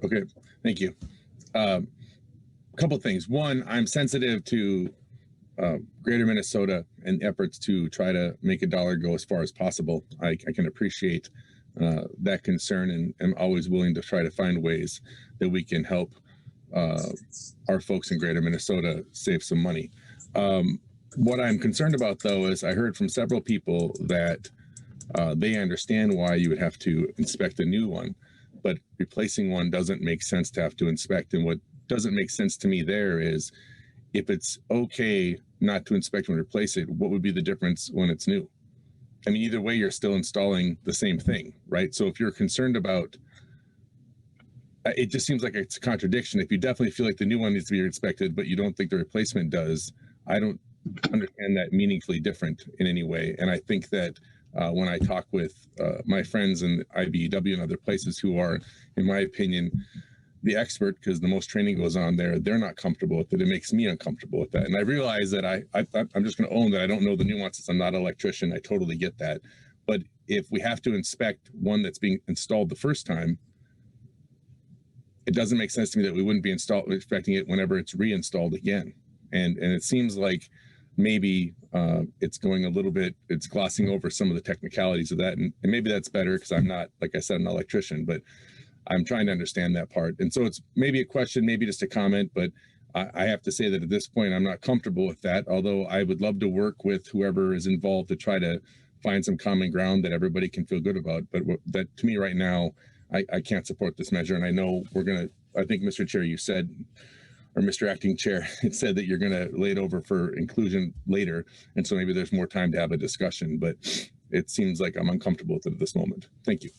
Okay, thank you. A couple things. One, I'm sensitive to Greater Minnesota and efforts to try to make a dollar go as far as possible. I can appreciate that concern, and I'm always willing to try to find ways that we can help our folks in Greater Minnesota save some money. What I'm concerned about, though, is I heard from several people that they understand why you would have to inspect a new one, but replacing one doesn't make sense to have to inspect. And what doesn't make sense to me there is, if it's okay not to inspect and replace it, what would be the difference when it's new? I mean, either way, you're still installing the same thing, right? So if you're concerned about, it just seems like it's a contradiction. If you definitely feel like the new one needs to be inspected, but you don't think the replacement does, I don't understand that meaningfully different in any way. And I think that when I talk with my friends in IBEW and other places who are, in my opinion, the expert, because the most training goes on there, they're not comfortable with it. It makes me uncomfortable with that. And I realize that I'm just going to own that I don't know the nuances. I'm not an electrician. I totally get that. But if we have to inspect one that's being installed the first time, it doesn't make sense to me that we wouldn't be inspecting it whenever it's reinstalled again. And it seems like maybe it's going a little bit, it's glossing over some of the technicalities of that. And maybe that's better, because I'm not, like I said, an electrician, but I'm trying to understand that part. And so it's maybe a question, maybe just a comment, but I have to say that at this point, I'm not comfortable with that, although I would love to work with whoever is involved to try to find some common ground that everybody can feel good about. But that, to me right now, I can't support this measure. And I know I think, Mr. Chair, you said, or Mr. Acting Chair, it said that you're going to lay it over for inclusion later. And so maybe there's more time to have a discussion, but it seems like I'm uncomfortable with it at this moment. Thank you.